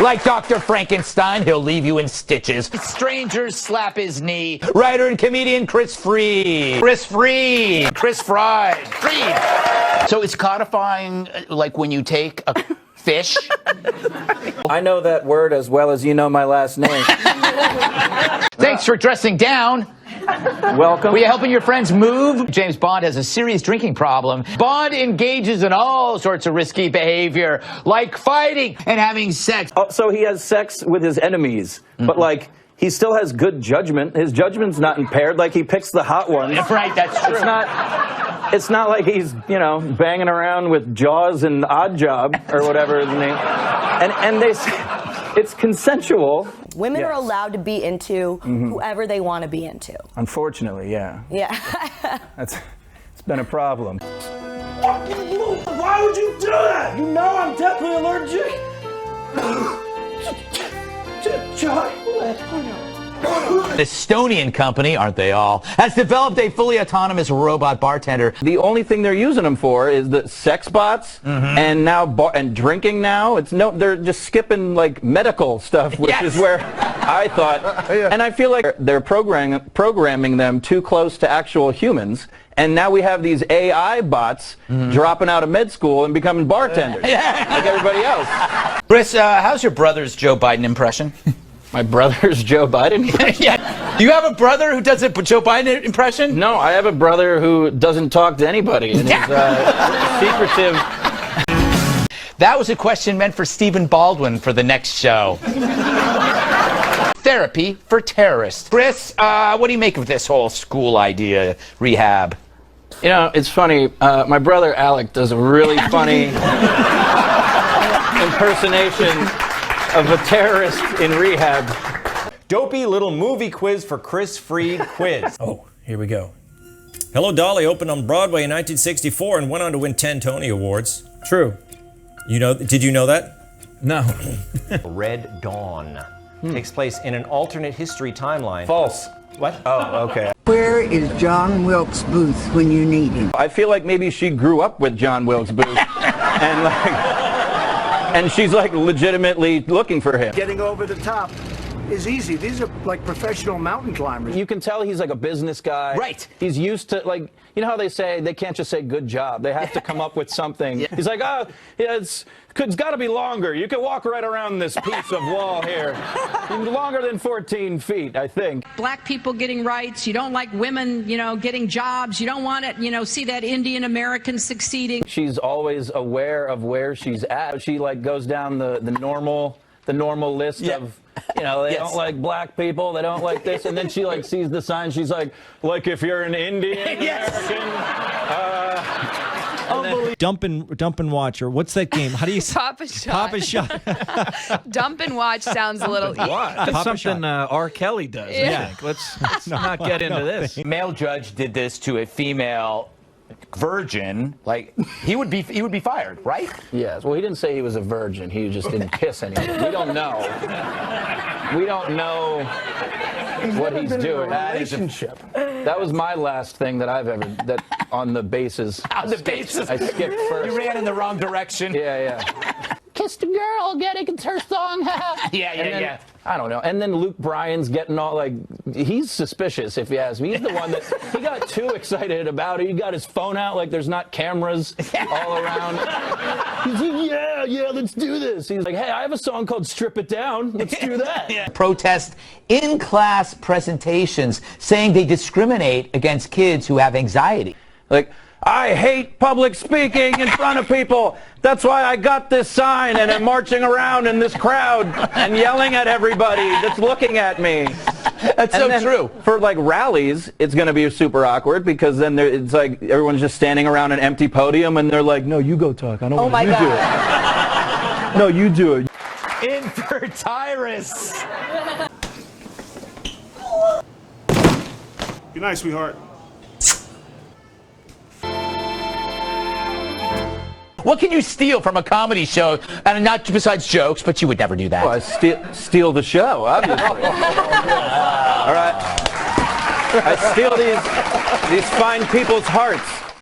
Like Dr. Frankenstein, he'll leave you in stitches. Strangers slap his knee. Writer and comedian Kris Fried. Kris Fried. Kris Fried. Fried. So it's codifying, like when you take a fish? I know that word as well as you know my last name. Thanks for dressing down. Welcome. Were you helping your friends move? James Bond has a serious drinking problem. Bond engages in all sorts of risky behavior, like fighting and having sex. Oh, so he has sex with his enemies, but like he still has good judgment. His judgment's not impaired. Like he picks the hot ones. Right, that's true. It's not like he's, you know, banging around with Jaws and Odd Job or whatever his name. And they say it's consensual. Women are allowed to be into whoever they want to be into. Unfortunately, yeah. Yeah. It's been a problem. Why would you do that? You know I'm definitely allergic to chocolate. The Estonian company, aren't they all, has developed a fully autonomous robot bartender. The only thing they're using them for is the sex bots and now and drinking now. They're just skipping like medical stuff, which is where I thought. And I feel like they're programming them too close to actual humans. And now we have these AI bots dropping out of med school and becoming bartenders like everybody else. Kris, how's your brother's Joe Biden impression? My brother's Joe Biden impression? Yeah. You have a brother who does a Joe Biden impression? No, I have a brother who doesn't talk to anybody and is secretive. That was a question meant for Stephen Baldwin for the next show. Therapy for terrorists. Kris, what do you make of this whole school idea, rehab? You know, it's funny. My brother Alec does a really funny impersonation of a terrorist in rehab. Dopey little movie quiz for Kris Fried Quiz. Oh, here we go. Hello, Dolly opened on Broadway in 1964 and went on to win 10 Tony Awards. True. Did you know that? No. Red Dawn takes place in an alternate history timeline. False. What? Oh, okay. Where is John Wilkes Booth when you need him? I feel like maybe she grew up with John Wilkes Booth and she's like legitimately looking for him. Getting over the top is easy. These are like professional mountain climbers. You can tell he's like a business guy. Right. He's used to, like, you know how they say they can't just say good job. They have to come up with something. He's like, oh, yeah, it's got to be longer. You can walk right around this piece of wall here. Longer than 14 feet, I think. Black people getting rights. You don't like women, you know, getting jobs. You don't want to, you know, see that Indian American succeeding. She's always aware of where she's at. She like goes down the normal list of, you know, they don't like black people, they don't like this, and then she like sees the sign, she's like if you're an Indian American, Dump and watch, or what's that game? How do you Pop a shot? Pop a shot. Dump and watch sounds a little. That's something R. Kelly does. I think. Let's not get into this. Male judge did this to a female virgin. Like he would be fired, right? Yes. Well, he didn't say he was a virgin. He just didn't kiss anyone. We don't know. We don't know what he's doing. That was my last thing that I've ever on the bases. On the bases. I skipped first. You ran in the wrong direction. Yeah. Kissed a girl, getting her song. Yeah. I don't know. And then Luke Bryan's getting all like, he's suspicious if you ask me. He's the one that he got too excited about it. He got his phone out like there's not cameras all around. He's like, yeah, let's do this. He's like, hey, I have a song called Strip It Down. Let's do that. Protest in-class presentations saying they discriminate against kids who have anxiety. Like, I hate public speaking in front of people. That's why I got this sign and I'm marching around in this crowd and yelling at everybody that's looking at me. That's so true. For like rallies, it's going to be super awkward because then it's like everyone's just standing around an empty podium and they're like, no, you go talk. I don't want you do it. No, you do it. Infer Tyrus. Good night, sweetheart. What can you steal from a comedy show? And not besides jokes, but you would never do that. Well, I steal the show, obviously. All right. I steal these fine people's hearts.